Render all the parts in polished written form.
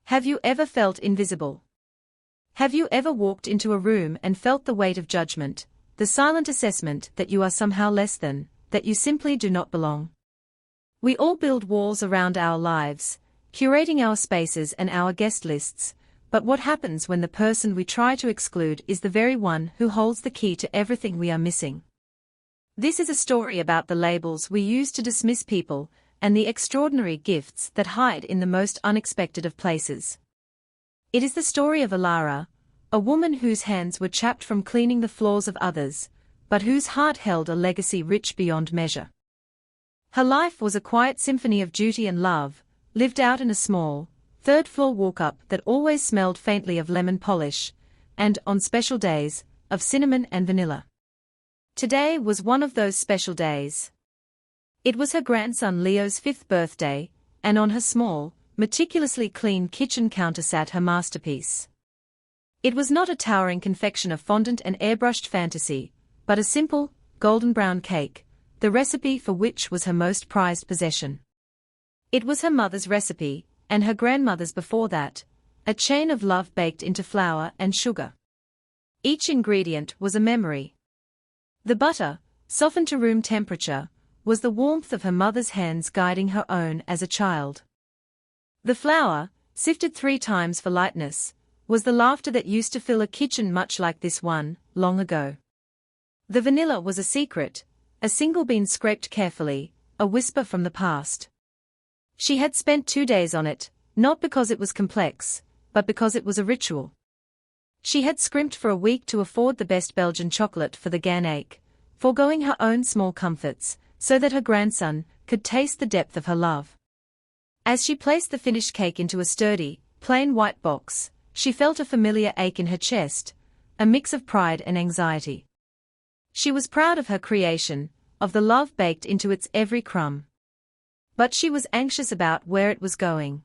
Have you ever felt invisible? Have you ever walked into a room and felt the weight of judgment, the silent assessment that you are somehow less than, that you simply do not belong? We all build walls around our lives, curating our spaces and our guest lists, but what happens when the person we try to exclude is the very one who holds the key to everything we are missing? This is a story about the labels we use to dismiss people, and the extraordinary gifts that hide in the most unexpected of places. It is the story of Alara, a woman whose hands were chapped from cleaning the floors of others, but whose heart held a legacy rich beyond measure. Her life was a quiet symphony of duty and love, lived out in a small, third-floor walk-up that always smelled faintly of lemon polish, and, on special days, of cinnamon and vanilla. Today was one of those special days. It was her grandson Leo's 5th birthday, and on her small, meticulously clean kitchen counter sat her masterpiece. It was not a towering confection of fondant and airbrushed fantasy, but a simple, golden brown cake, the recipe for which was her most prized possession. It was her mother's recipe, and her grandmother's before that, a chain of love baked into flour and sugar. Each ingredient was a memory. The butter, softened to room temperature, was the warmth of her mother's hands guiding her own as a child. The flour, sifted 3 times for lightness, was the laughter that used to fill a kitchen much like this one, long ago. The vanilla was a secret, a single bean scraped carefully, a whisper from the past. She had spent 2 days on it, not because it was complex, but because it was a ritual. She had scrimped for a week to afford the best Belgian chocolate for the ganache, foregoing her own small comforts, so that her grandson could taste the depth of her love. As she placed the finished cake into a sturdy, plain white box, she felt a familiar ache in her chest, a mix of pride and anxiety. She was proud of her creation, of the love baked into its every crumb. But she was anxious about where it was going.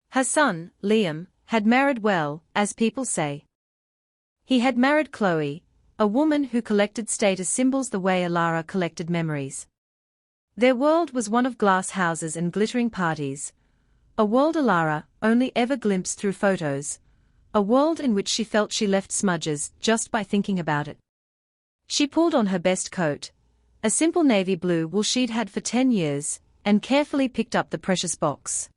Her son, Liam, had married well, as people say. He had married Chloe, a woman who collected status symbols the way Alara collected memories. Their world was one of glass houses and glittering parties, a world Alara only ever glimpsed through photos, a world in which she felt she left smudges just by thinking about it. She pulled on her best coat, a simple navy blue wool she'd had for 10 years, and carefully picked up the precious box.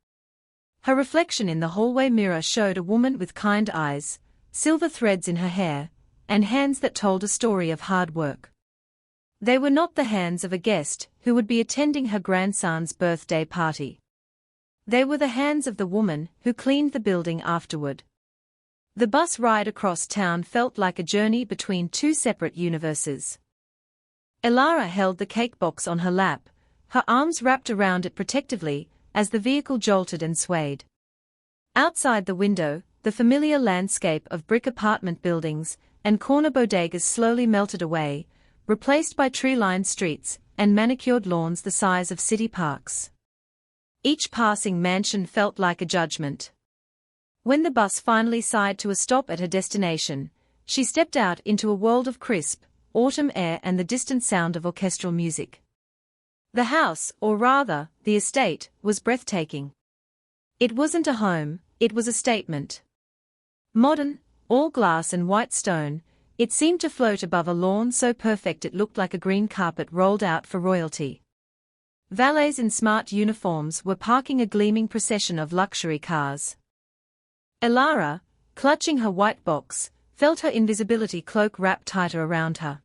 Her reflection in the hallway mirror showed a woman with kind eyes, silver threads in her hair, and hands that told a story of hard work. They were not the hands of a guest who would be attending her grandson's birthday party. They were the hands of the woman who cleaned the building afterward. The bus ride across town felt like a journey between 2 separate universes. Alara held the cake box on her lap, her arms wrapped around it protectively, as the vehicle jolted and swayed. Outside the window, the familiar landscape of brick apartment buildings and corner bodegas slowly melted away, replaced by tree-lined streets and manicured lawns the size of city parks. Each passing mansion felt like a judgment. When the bus finally sighed to a stop at her destination, she stepped out into a world of crisp, autumn air and the distant sound of orchestral music. The house, or rather, the estate, was breathtaking. It wasn't a home, it was a statement. Modern, all glass and white stone, it seemed to float above a lawn so perfect it looked like a green carpet rolled out for royalty. Valets in smart uniforms were parking a gleaming procession of luxury cars. Alara, clutching her white box, felt her invisibility cloak wrapped tighter around her.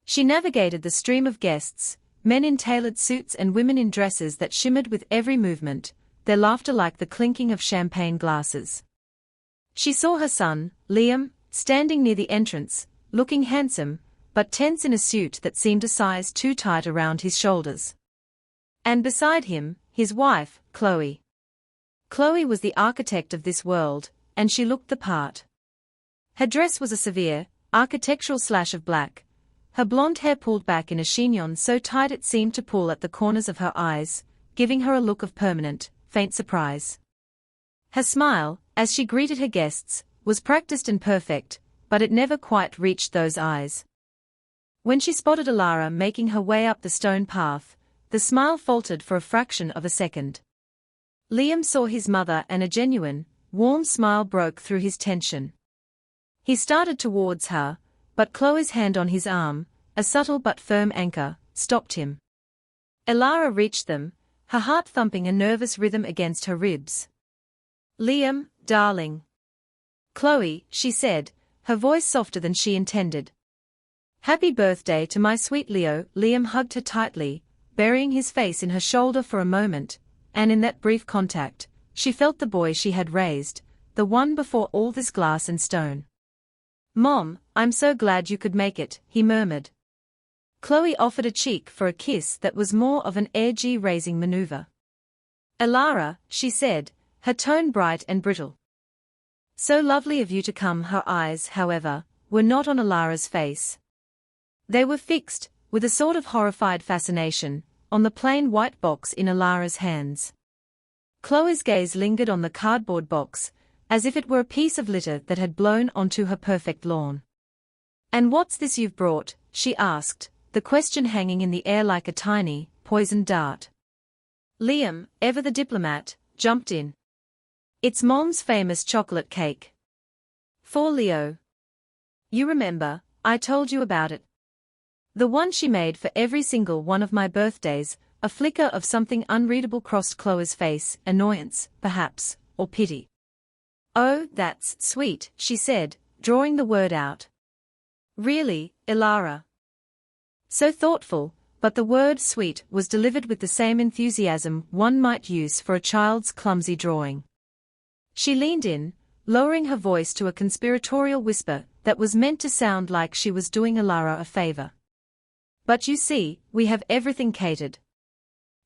She navigated the stream of guests, men in tailored suits and women in dresses that shimmered with every movement, their laughter like the clinking of champagne glasses. She saw her son, Liam, standing near the entrance, looking handsome, but tense in a suit that seemed a size too tight around his shoulders. And beside him, his wife, Chloe. Chloe was the architect of this world, and she looked the part. Her dress was a severe, architectural slash of black, her blonde hair pulled back in a chignon so tight it seemed to pull at the corners of her eyes, giving her a look of permanent, faint surprise. Her smile, as she greeted her guests, was practiced and perfect, but it never quite reached those eyes. When she spotted Alara making her way up the stone path, the smile faltered for a fraction of a second. Liam saw his mother and a genuine, warm smile broke through his tension. He started towards her, but Chloe's hand on his arm, a subtle but firm anchor, stopped him. Elara reached them, her heart thumping a nervous rhythm against her ribs. "Liam, darling." "Chloe," she said, her voice softer than she intended. "Happy birthday to my sweet Leo." Liam hugged her tightly, burying his face in her shoulder for a moment, and in that brief contact, she felt the boy she had raised, the one before all this glass and stone. "Mom, I'm so glad you could make it," he murmured. Chloe offered a cheek for a kiss that was more of an air-raising maneuver. "Elara," she said, her tone bright and brittle. "So lovely of you to come." Her eyes, however, were not on Elara's face. They were fixed, with a sort of horrified fascination, on the plain white box in Elara's hands. Chloe's gaze lingered on the cardboard box, as if it were a piece of litter that had blown onto her perfect lawn. "And what's this you've brought?" she asked, the question hanging in the air like a tiny, poisoned dart. Liam, ever the diplomat, jumped in. "It's Mom's famous chocolate cake. For Leo. You remember, I told you about it. The one she made for every single one of my birthdays." A flicker of something unreadable crossed Chloe's face, annoyance, perhaps, or pity. "Oh, that's sweet," she said, drawing the word out. "Really, Elara?" So thoughtful, but the word sweet was delivered with the same enthusiasm one might use for a child's clumsy drawing. She leaned in, lowering her voice to a conspiratorial whisper that was meant to sound like she was doing Elara a favor. "But you see, we have everything catered.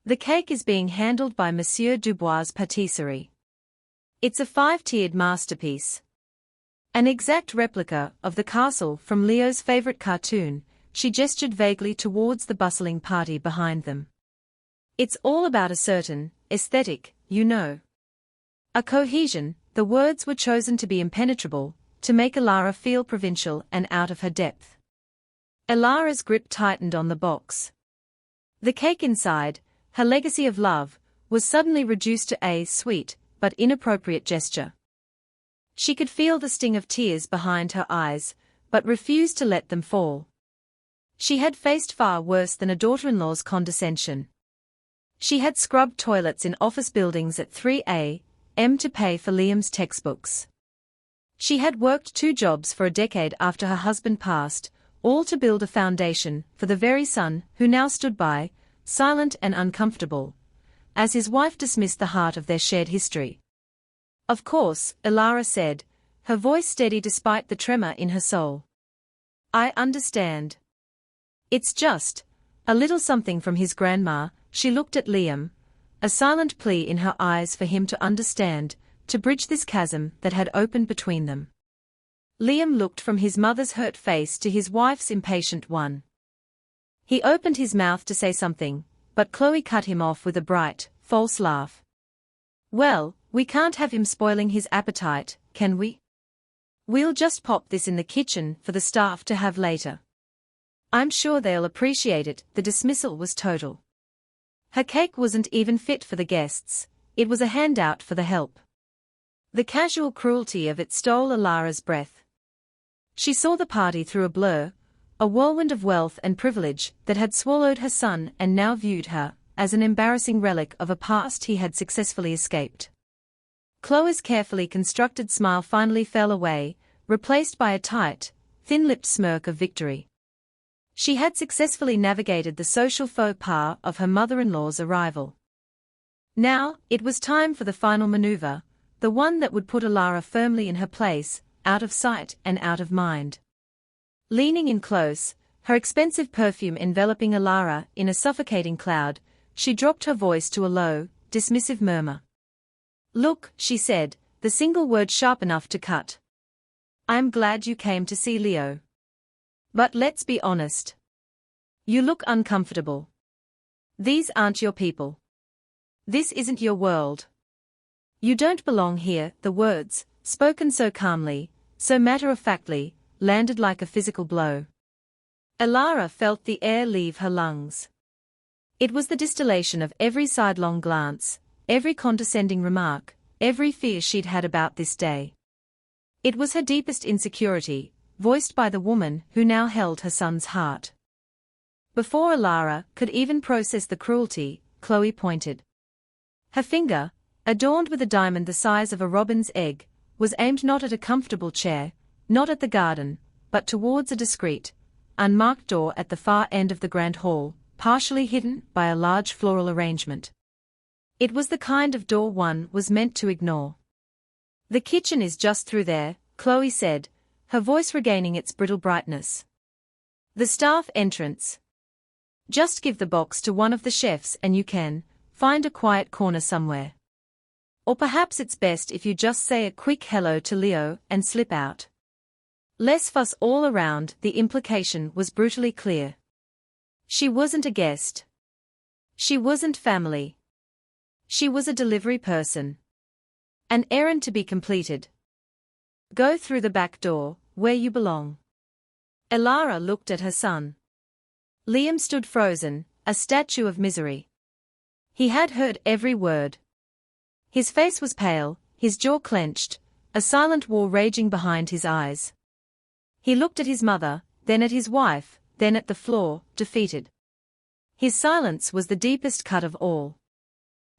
The cake is being handled by Monsieur Dubois' Patisserie. It's a 5-tiered masterpiece. An exact replica of the castle from Leo's favorite cartoon." She gestured vaguely towards the bustling party behind them. "It's all about a certain aesthetic, you know. A cohesion." The words were chosen to be impenetrable, to make Elara feel provincial and out of her depth. Elara's grip tightened on the box. The cake inside, her legacy of love, was suddenly reduced to a sweet, but inappropriate gesture. She could feel the sting of tears behind her eyes, but refused to let them fall. She had faced far worse than a daughter-in-law's condescension. She had scrubbed toilets in office buildings at 3 a.m. to pay for Liam's textbooks. She had worked 2 jobs for a decade after her husband passed, all to build a foundation for the very son who now stood by, silent and uncomfortable, as his wife dismissed the heart of their shared history. "Of course," Elara said, her voice steady despite the tremor in her soul. "I understand. It's just a little something from his grandma." She looked at Liam, a silent plea in her eyes for him to understand, to bridge this chasm that had opened between them. Liam looked from his mother's hurt face to his wife's impatient one. He opened his mouth to say something, but Chloe cut him off with a bright, false laugh. "Well, we can't have him spoiling his appetite, can we? We'll just pop this in the kitchen for the staff to have later. I'm sure they'll appreciate it." The dismissal was total. Her cake wasn't even fit for the guests, it was a handout for the help. The casual cruelty of it stole Elara's breath. She saw the party through a blur, a whirlwind of wealth and privilege that had swallowed her son and now viewed her as an embarrassing relic of a past he had successfully escaped. Chloe's carefully constructed smile finally fell away, replaced by a tight, thin-lipped smirk of victory. She had successfully navigated the social faux pas of her mother-in-law's arrival. Now, it was time for the final maneuver, the one that would put Elara firmly in her place, out of sight and out of mind. Leaning in close, her expensive perfume enveloping Elara in a suffocating cloud, she dropped her voice to a low, dismissive murmur. "Look," she said, the single word sharp enough to cut. "I'm glad you came to see Leo. But let's be honest. You look uncomfortable. These aren't your people. This isn't your world. You don't belong here." The words, spoken so calmly, so matter-of-factly, landed like a physical blow. Elara felt the air leave her lungs. It was the distillation of every sidelong glance, every condescending remark, every fear she'd had about this day. It was her deepest insecurity, voiced by the woman who now held her son's heart. Before Alara could even process the cruelty, Chloe pointed. Her finger, adorned with a diamond the size of a robin's egg, was aimed not at a comfortable chair, not at the garden, but towards a discreet, unmarked door at the far end of the grand hall, partially hidden by a large floral arrangement. It was the kind of door one was meant to ignore. "The kitchen is just through there," Chloe said, her voice regaining its brittle brightness. "The staff entrance. Just give the box to one of the chefs and you can find a quiet corner somewhere. Or perhaps it's best if you just say a quick hello to Leo and slip out. Less fuss all around." The implication was brutally clear. She wasn't a guest. She wasn't family. She was a delivery person. An errand to be completed. "Go through the back door, where you belong." Alara looked at her son. Liam stood frozen, a statue of misery. He had heard every word. His face was pale, his jaw clenched, a silent war raging behind his eyes. He looked at his mother, then at his wife, then at the floor, defeated. His silence was the deepest cut of all.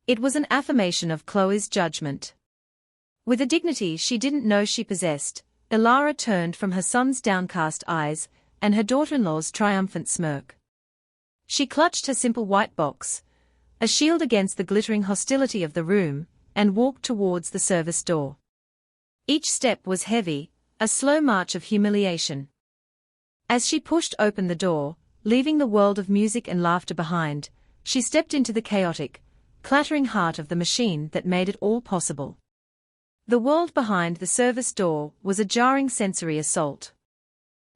It was an affirmation of Chloe's judgment. With a dignity she didn't know she possessed, Alara turned from her son's downcast eyes and her daughter-in-law's triumphant smirk. She clutched her simple white box, a shield against the glittering hostility of the room, and walked towards the service door. Each step was heavy, a slow march of humiliation. As she pushed open the door, leaving the world of music and laughter behind, she stepped into the chaotic, clattering heart of the machine that made it all possible. The world behind the service door was a jarring sensory assault.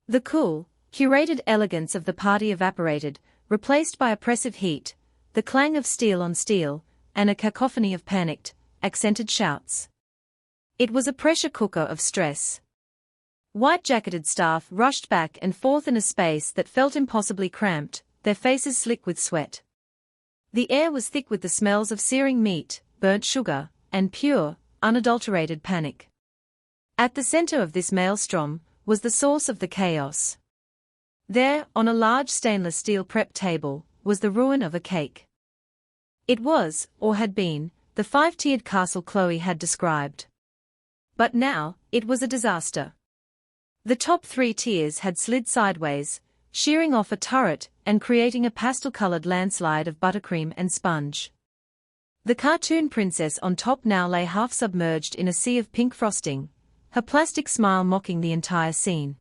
The cool, curated elegance of the party evaporated, replaced by oppressive heat, the clang of steel on steel, and a cacophony of panicked, accented shouts. It was a pressure cooker of stress. White-jacketed staff rushed back and forth in a space that felt impossibly cramped, their faces slick with sweat. The air was thick with the smells of searing meat, burnt sugar, and pure, unadulterated panic. At the center of this maelstrom was the source of the chaos. There, on a large stainless steel prep table, was the ruin of a cake. It was, or had been, the five-tiered castle Chloe had described. But now, it was a disaster. The top 3 tiers had slid sideways, shearing off a turret and creating a pastel-colored landslide of buttercream and sponge. The cartoon princess on top now lay half submerged in a sea of pink frosting, her plastic smile mocking the entire scene.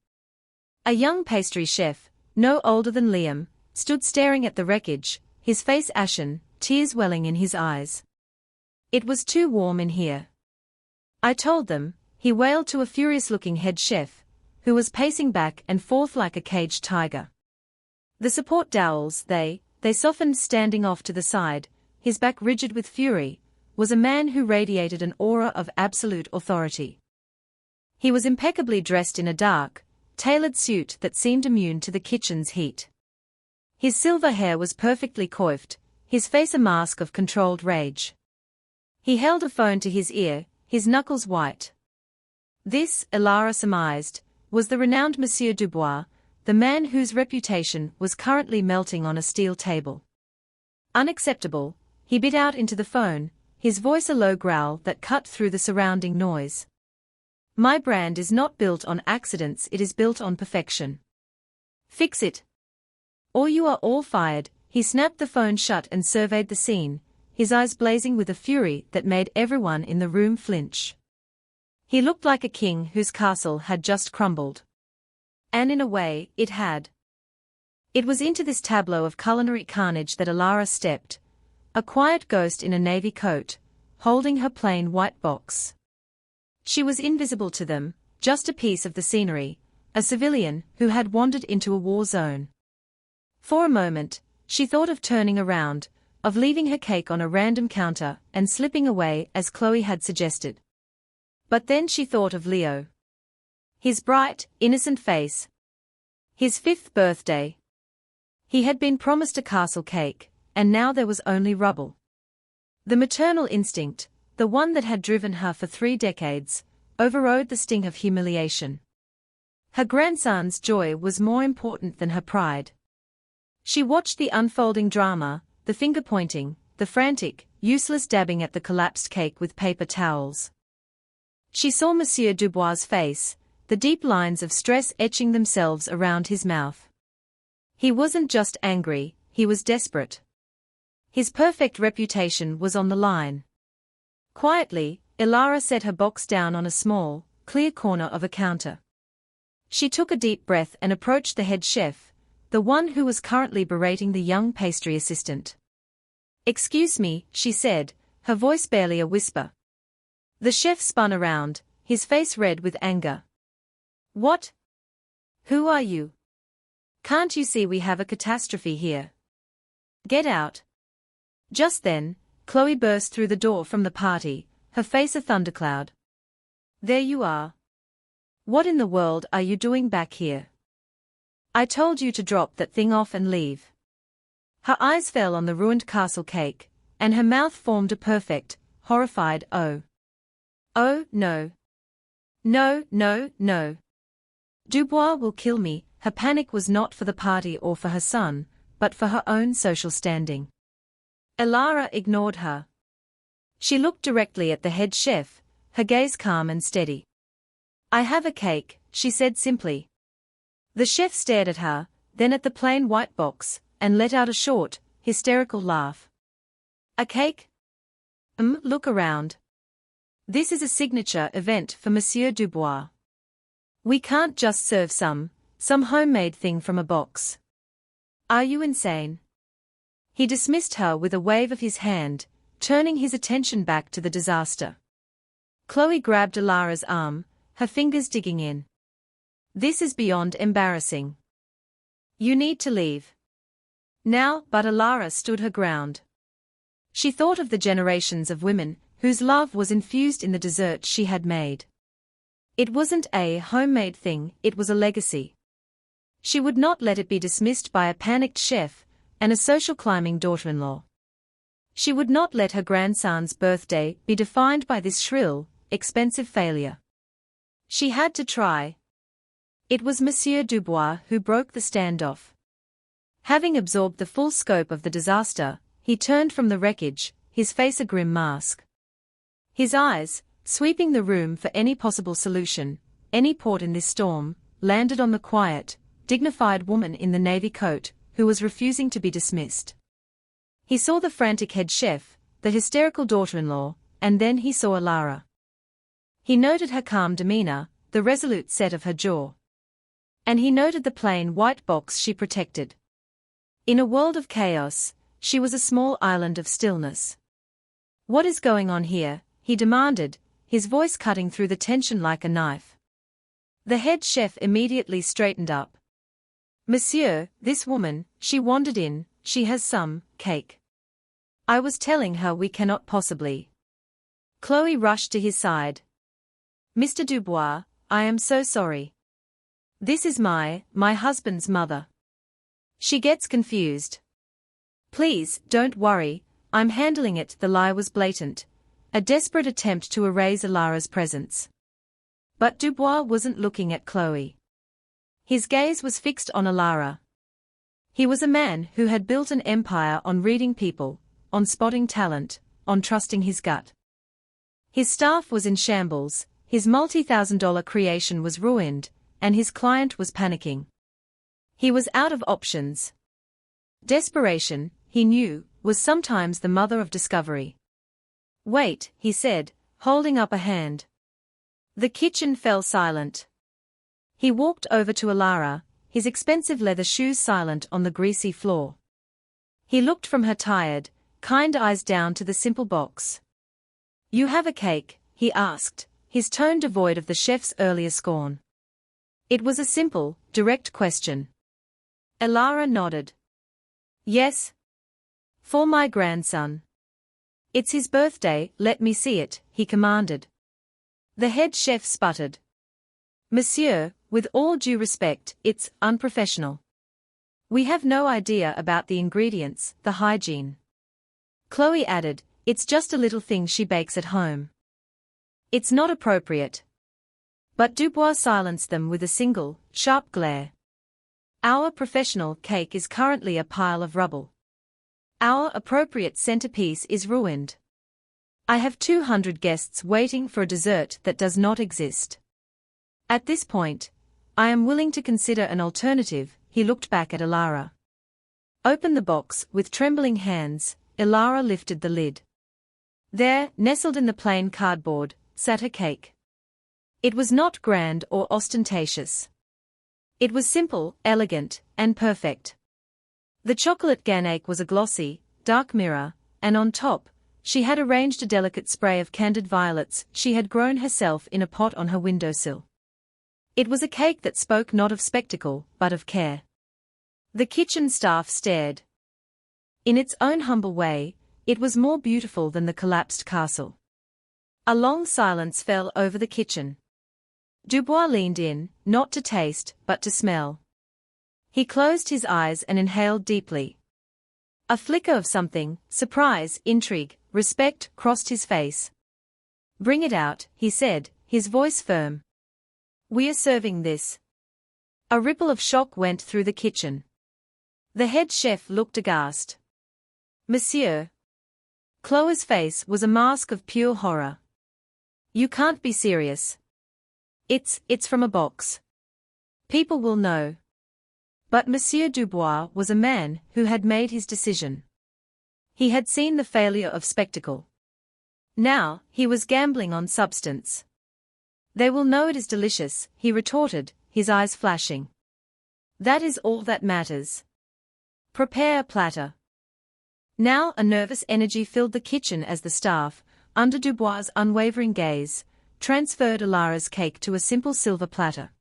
A young pastry chef, no older than Liam, stood staring at the wreckage, his face ashen, tears welling in his eyes. "It was too warm in here. I told them," he wailed to a furious-looking head chef, who was pacing back and forth like a caged tiger. The support dowels they softened standing off to the side, his back rigid with fury, was a man who radiated an aura of absolute authority. He was impeccably dressed in a dark, tailored suit that seemed immune to the kitchen's heat. His silver hair was perfectly coiffed, his face a mask of controlled rage. He held a phone to his ear, his knuckles white. This, Alara surmised, was the renowned Monsieur Dubois, the man whose reputation was currently melting on a steel table. "Unacceptable," he bit out into the phone, his voice a low growl that cut through the surrounding noise. "My brand is not built on accidents, it is built on perfection. Fix it, or you are all fired." He snapped the phone shut and surveyed the scene, his eyes blazing with a fury that made everyone in the room flinch. He looked like a king whose castle had just crumbled. And in a way, it had. It was into this tableau of culinary carnage that Alara stepped, a quiet ghost in a navy coat, holding her plain white box. She was invisible to them, just a piece of the scenery, a civilian who had wandered into a war zone. For a moment, she thought of turning around, of leaving her cake on a random counter and slipping away as Chloe had suggested. But then she thought of Leo. His bright, innocent face. His 5th birthday. He had been promised a castle cake, and now there was only rubble. The maternal instinct, the one that had driven her for 3 decades, overrode the sting of humiliation. Her grandson's joy was more important than her pride. She watched the unfolding drama, the finger-pointing, the frantic, useless dabbing at the collapsed cake with paper towels. She saw Monsieur Dubois' face, the deep lines of stress etching themselves around his mouth. He wasn't just angry, he was desperate. His perfect reputation was on the line. Quietly, Ilara set her box down on a small, clear corner of a counter. She took a deep breath and approached the head chef, the one who was currently berating the young pastry assistant. "Excuse me," she said, her voice barely a whisper. The chef spun around, his face red with anger. "What? Who are you? Can't you see we have a catastrophe here? Get out." Just then, Chloe burst through the door from the party, her face a thundercloud. "There you are. What in the world are you doing back here? I told you to drop that thing off and leave." Her eyes fell on the ruined castle cake, and her mouth formed a perfect, horrified O. "Oh, no. No, no, no. Dubois will kill me." Her panic was not for the party or for her son, but for her own social standing. Ilara ignored her. She looked directly at the head chef, her gaze calm and steady. "I have a cake," she said simply. The chef stared at her, then at the plain white box, and let out a short, hysterical laugh. "A cake? Look around. This is a signature event for Monsieur Dubois. We can't just serve some homemade thing from a box. Are you insane?" He dismissed her with a wave of his hand, turning his attention back to the disaster. Chloe grabbed Ilara's arm, her fingers digging in. "This is beyond embarrassing. You need to leave now." But Ilara stood her ground. She thought of the generations of women whose love was infused in the dessert she had made. It wasn't a homemade thing, it was a legacy. She would not let it be dismissed by a panicked chef and a social climbing daughter-in-law. She would not let her grandson's birthday be defined by this shrill, expensive failure. She had to try. It was Monsieur Dubois who broke the standoff. Having absorbed the full scope of the disaster, he turned from the wreckage, his face a grim mask. His eyes, sweeping the room for any possible solution, any port in this storm, landed on the quiet, dignified woman in the navy coat, who was refusing to be dismissed. He saw the frantic head chef, the hysterical daughter-in-law, and then he saw Ilara. He noted her calm demeanor, the resolute set of her jaw. And he noted the plain white box she protected. In a world of chaos, she was a small island of stillness. "What is going on here?" he demanded, his voice cutting through the tension like a knife. The head chef immediately straightened up. "Monsieur, this woman, she wandered in, she has some cake. I was telling her we cannot possibly." Chloe rushed to his side. "Mr. Dubois, I am so sorry. This is my husband's mother. She gets confused. Please, don't worry, I'm handling it." The lie was blatant, a desperate attempt to erase Ilara's presence. But Dubois wasn't looking at Chloe. His gaze was fixed on Ilara. He was a man who had built an empire on reading people, on spotting talent, on trusting his gut. His staff was in shambles, his multi-thousand-dollar creation was ruined, and his client was panicking. He was out of options. Desperation, he knew, was sometimes the mother of discovery. "Wait," he said, holding up a hand. The kitchen fell silent. He walked over to Ilara, his expensive leather shoes silent on the greasy floor. He looked from her tired, kind eyes down to the simple box. "You have a cake?" he asked, his tone devoid of the chef's earlier scorn. It was a simple, direct question. Ilara nodded. "Yes. For my grandson. It's his birthday, let me see it," he commanded. The head chef sputtered. "Monsieur, with all due respect, it's unprofessional. We have no idea about the ingredients, the hygiene." Chloe added, It's just a little thing she bakes at home. It's not appropriate. But Dubois silenced them with a single, sharp glare. Our professional cake is currently a pile of rubble. Our appropriate centerpiece is ruined. I have 200 guests waiting for a dessert that does not exist. At this point, I am willing to consider an alternative. He looked back at Ilara. Open the box. With trembling hands, Ilara lifted the lid. There, nestled in the plain cardboard, sat her cake. It was not grand or ostentatious. It was simple, elegant, and perfect. The chocolate ganache was a glossy, dark mirror, and on top, she had arranged a delicate spray of candied violets she had grown herself in a pot on her windowsill. It was a cake that spoke not of spectacle, but of care. The kitchen staff stared. In its own humble way, it was more beautiful than the collapsed castle. A long silence fell over the kitchen. Dubois leaned in, not to taste, but to smell. He closed his eyes and inhaled deeply. A flicker of something, surprise, intrigue, respect, crossed his face. Bring it out, he said, his voice firm. We are serving this. A ripple of shock went through the kitchen. The head chef looked aghast. Monsieur. Chloe's face was a mask of pure horror. You can't be serious. It's from a box. People will know. But Monsieur Dubois was a man who had made his decision. He had seen the failure of spectacle. Now, he was gambling on substance. They will know it is delicious, he retorted, his eyes flashing. That is all that matters. Prepare a platter. Now a nervous energy filled the kitchen as the staff, under Dubois' unwavering gaze, transferred Ilara's cake to a simple silver platter.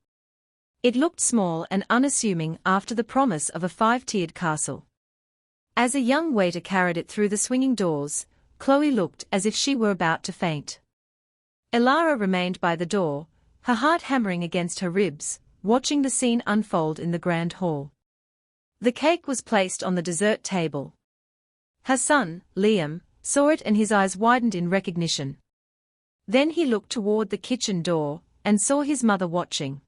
It looked small and unassuming after the promise of a 5-tiered castle. As a young waiter carried it through the swinging doors, Chloe looked as if she were about to faint. Ilara remained by the door, her heart hammering against her ribs, watching the scene unfold in the grand hall. The cake was placed on the dessert table. Her son, Liam, saw it and his eyes widened in recognition. Then he looked toward the kitchen door, and saw his mother watching.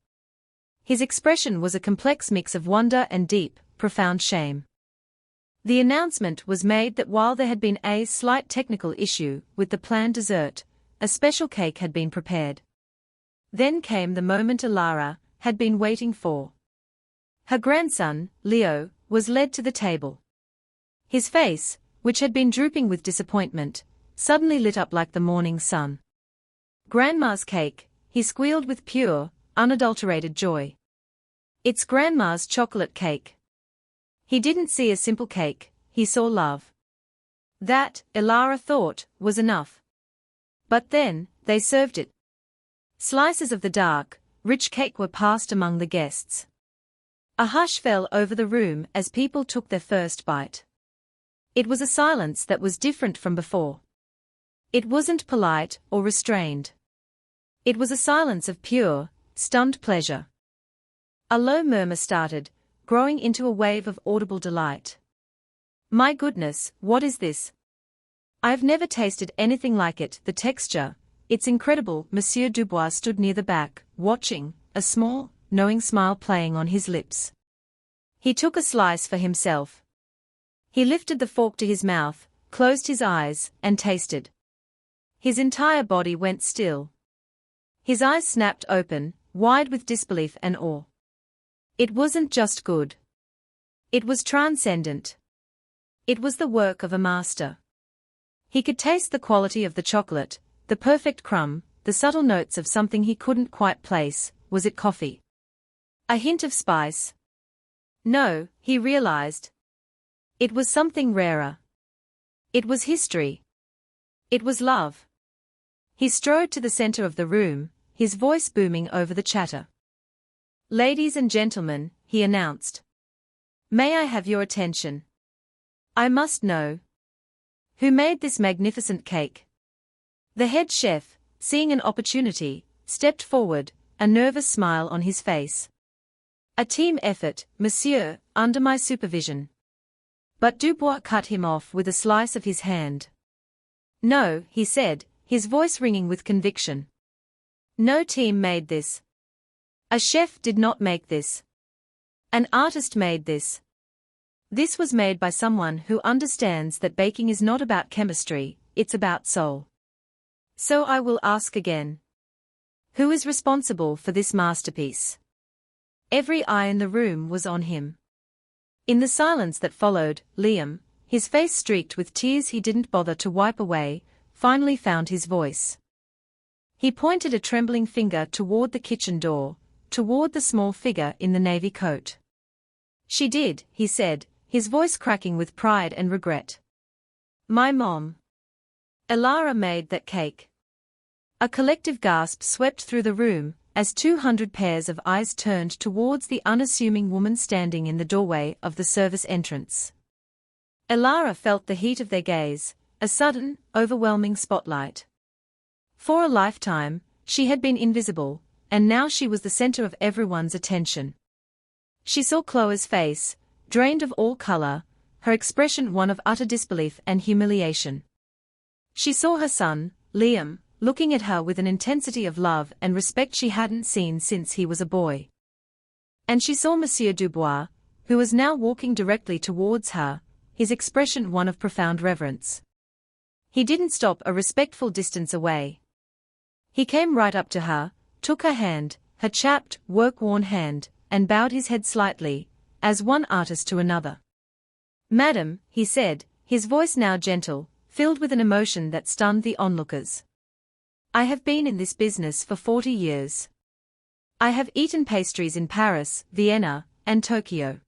His expression was a complex mix of wonder and deep, profound shame. The announcement was made that while there had been a slight technical issue with the planned dessert, a special cake had been prepared. Then came the moment Ilara had been waiting for. Her grandson, Leo, was led to the table. His face, which had been drooping with disappointment, suddenly lit up like the morning sun. Grandma's cake, he squealed with pure, unadulterated joy. It's Grandma's chocolate cake. He didn't see a simple cake, he saw love. That, Ilara thought, was enough. But then, they served it. Slices of the dark, rich cake were passed among the guests. A hush fell over the room as people took their first bite. It was a silence that was different from before. It wasn't polite or restrained. It was a silence of pure, stunned pleasure. A low murmur started, growing into a wave of audible delight. My goodness, what is this? I've never tasted anything like it. The texture, it's incredible. Monsieur Dubois stood near the back, watching, a small, knowing smile playing on his lips. He took a slice for himself. He lifted the fork to his mouth, closed his eyes, and tasted. His entire body went still. His eyes snapped open, wide with disbelief and awe. It wasn't just good. It was transcendent. It was the work of a master. He could taste the quality of the chocolate, the perfect crumb, the subtle notes of something he couldn't quite place. Was it coffee? A hint of spice? No, he realized. It was something rarer. It was history. It was love. He strode to the center of the room, his voice booming over the chatter. Ladies and gentlemen, he announced. May I have your attention? I must know. Who made this magnificent cake? The head chef, seeing an opportunity, stepped forward, a nervous smile on his face. A team effort, monsieur, under my supervision. But Dubois cut him off with a slice of his hand. No, he said, his voice ringing with conviction. No team made this. A chef did not make this. An artist made this. This was made by someone who understands that baking is not about chemistry, it's about soul. So I will ask again. Who is responsible for this masterpiece? Every eye in the room was on him. In the silence that followed, Liam, his face streaked with tears he didn't bother to wipe away, finally found his voice. He pointed a trembling finger toward the kitchen door, toward the small figure in the navy coat. She did, he said, his voice cracking with pride and regret. My mom. Elara made that cake. A collective gasp swept through the room, as 200 pairs of eyes turned towards the unassuming woman standing in the doorway of the service entrance. Elara felt the heat of their gaze, a sudden, overwhelming spotlight. For a lifetime, she had been invisible, and now she was the center of everyone's attention. She saw Chloe's face, drained of all color, her expression one of utter disbelief and humiliation. She saw her son, Liam, looking at her with an intensity of love and respect she hadn't seen since he was a boy. And she saw Monsieur Dubois, who was now walking directly towards her, his expression one of profound reverence. He didn't stop a respectful distance away. He came right up to her, took her hand, her chapped, work-worn hand, and bowed his head slightly, as one artist to another. Madam, he said, his voice now gentle, filled with an emotion that stunned the onlookers. I have been in this business for 40 years. I have eaten pastries in Paris, Vienna, and Tokyo.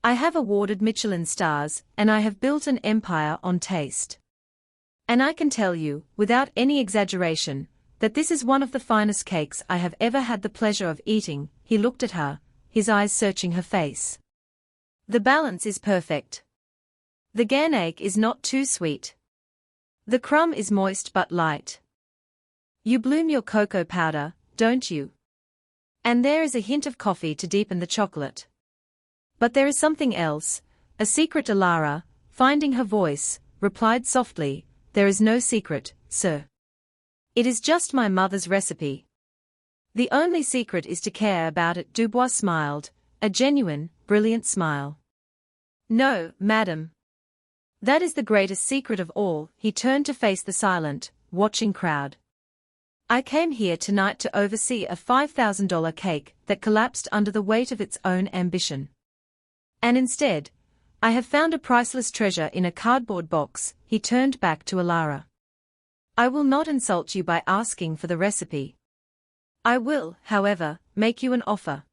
I have awarded Michelin stars, and I have built an empire on taste. And I can tell you, without any exaggeration, that this is one of the finest cakes I have ever had the pleasure of eating. He looked at her, his eyes searching her face. The balance is perfect. The ganache is not too sweet. The crumb is moist but light. You bloom your cocoa powder, don't you? And there is a hint of coffee to deepen the chocolate. But there is something else, a secret. Elara, finding her voice, replied softly, there is no secret, sir. It is just my mother's recipe. The only secret is to care about it. Dubois smiled, a genuine, brilliant smile. No, madam. That is the greatest secret of all. He turned to face the silent, watching crowd. I came here tonight to oversee a $5,000 cake that collapsed under the weight of its own ambition. And instead, I have found a priceless treasure in a cardboard box. He turned back to Elara. I will not insult you by asking for the recipe. I will, however, make you an offer.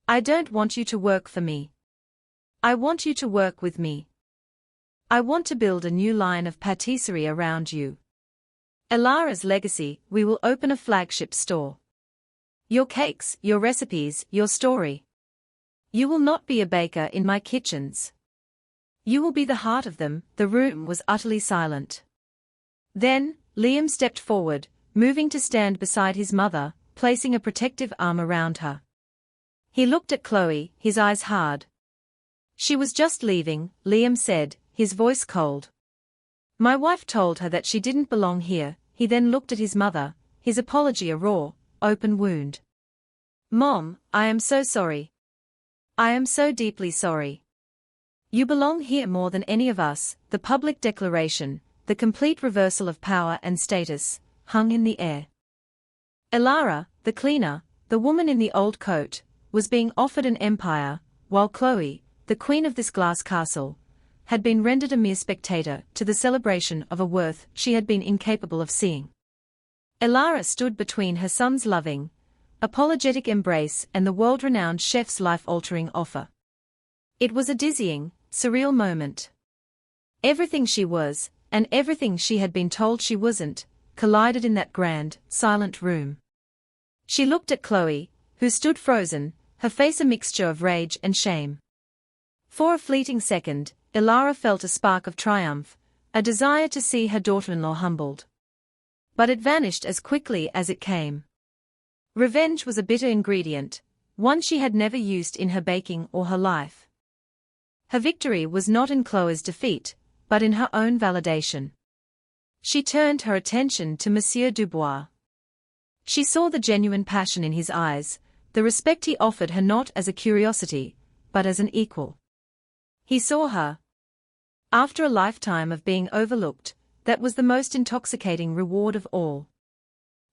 I don't want you to work for me. I want you to work with me. I want to build a new line of patisserie around you. Elara's legacy, we will open a flagship store. Your cakes, your recipes, your story. You will not be a baker in my kitchens. You will be the heart of them. The room was utterly silent. Then, Liam stepped forward, moving to stand beside his mother, placing a protective arm around her. He looked at Chloe, his eyes hard. She was just leaving, Liam said, his voice cold. My wife told her that she didn't belong here. He then looked at his mother, his apology a raw, open wound. Mom, I am so sorry. I am so deeply sorry. You belong here more than any of us. The public declaration, the complete reversal of power and status, hung in the air. Elara, the cleaner, the woman in the old coat, was being offered an empire, while Chloe, the queen of this glass castle, had been rendered a mere spectator to the celebration of a worth she had been incapable of seeing. Elara stood between her son's loving, apologetic embrace and the world-renowned chef's life-altering offer. It was a dizzying, surreal moment. Everything she was, and everything she had been told she wasn't, collided in that grand, silent room. She looked at Chloe, who stood frozen, her face a mixture of rage and shame. For a fleeting second, Elara felt a spark of triumph, a desire to see her daughter-in-law humbled. But it vanished as quickly as it came. Revenge was a bitter ingredient, one she had never used in her baking or her life. Her victory was not in Chloe's defeat, but in her own validation. She turned her attention to Monsieur Dubois. She saw the genuine passion in his eyes, the respect he offered her not as a curiosity, but as an equal. He saw her. After a lifetime of being overlooked, that was the most intoxicating reward of all.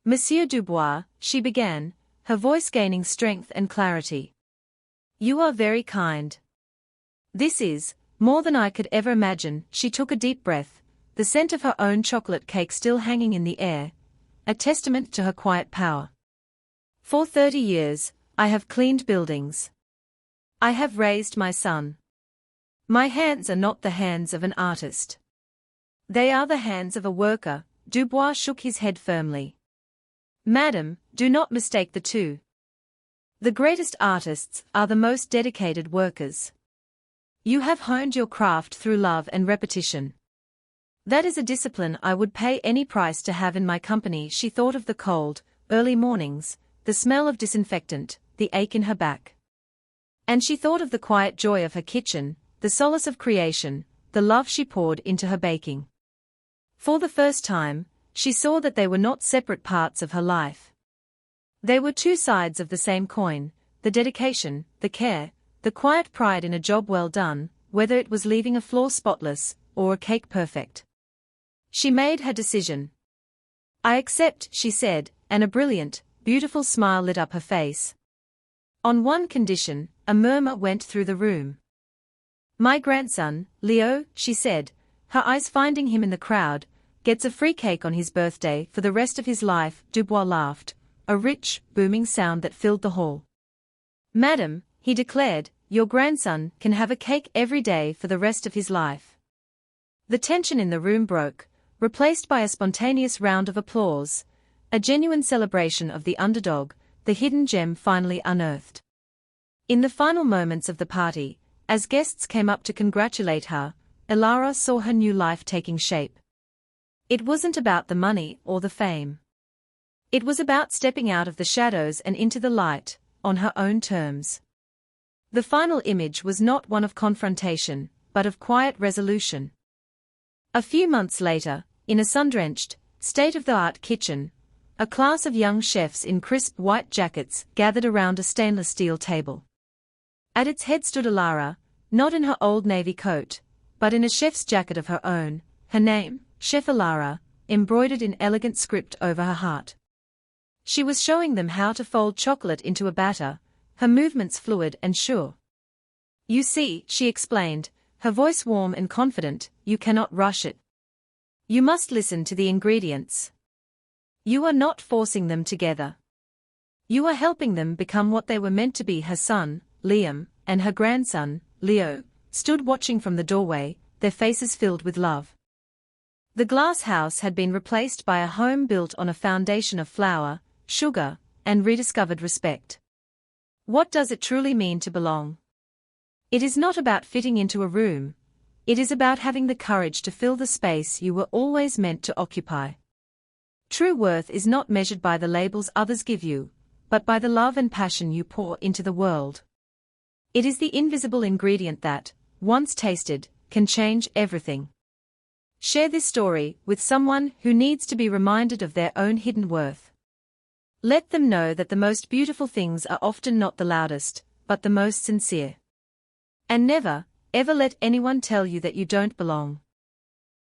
Monsieur Dubois, she began, her voice gaining strength and clarity. You are very kind. This is more than I could ever imagine. She took a deep breath, the scent of her own chocolate cake still hanging in the air, a testament to her quiet power. For 30 years, I have cleaned buildings. I have raised my son. My hands are not the hands of an artist. They are the hands of a worker. Dubois shook his head firmly. Madam, do not mistake the two. The greatest artists are the most dedicated workers. You have honed your craft through love and repetition. That is a discipline I would pay any price to have in my company. She thought of the cold, early mornings, the smell of disinfectant, the ache in her back. And she thought of the quiet joy of her kitchen, the solace of creation, the love she poured into her baking. For the first time, she saw that they were not separate parts of her life. They were two sides of the same coin, the dedication, the care, the quiet pride in a job well done, whether it was leaving a floor spotless, or a cake perfect. She made her decision. I accept, she said, and a brilliant, beautiful smile lit up her face. On one condition, a murmur went through the room. My grandson, Leo, she said, her eyes finding him in the crowd, gets a free cake on his birthday for the rest of his life. Dubois laughed, a rich, booming sound that filled the hall. Madam, he declared, your grandson can have a cake every day for the rest of his life. The tension in the room broke, replaced by a spontaneous round of applause, a genuine celebration of the underdog, the hidden gem finally unearthed. In the final moments of the party, as guests came up to congratulate her, Elara saw her new life taking shape. It wasn't about the money or the fame. It was about stepping out of the shadows and into the light, on her own terms. The final image was not one of confrontation, but of quiet resolution. A few months later, in a sun-drenched, state-of-the-art kitchen, a class of young chefs in crisp white jackets gathered around a stainless steel table. At its head stood Elara, not in her old navy coat, but in a chef's jacket of her own, her name, Chef Elara, embroidered in elegant script over her heart. She was showing them how to fold chocolate into a batter, her movements fluid and sure. You see, she explained, her voice warm and confident, you cannot rush it. You must listen to the ingredients. You are not forcing them together. You are helping them become what they were meant to be. Her son, Liam, and her grandson, Leo, stood watching from the doorway, their faces filled with love. The glass house had been replaced by a home built on a foundation of flour, sugar, and rediscovered respect. What does it truly mean to belong? It is not about fitting into a room. It is about having the courage to fill the space you were always meant to occupy. True worth is not measured by the labels others give you, but by the love and passion you pour into the world. It is the invisible ingredient that, once tasted, can change everything. Share this story with someone who needs to be reminded of their own hidden worth. Let them know that the most beautiful things are often not the loudest, but the most sincere. And never, ever let anyone tell you that you don't belong.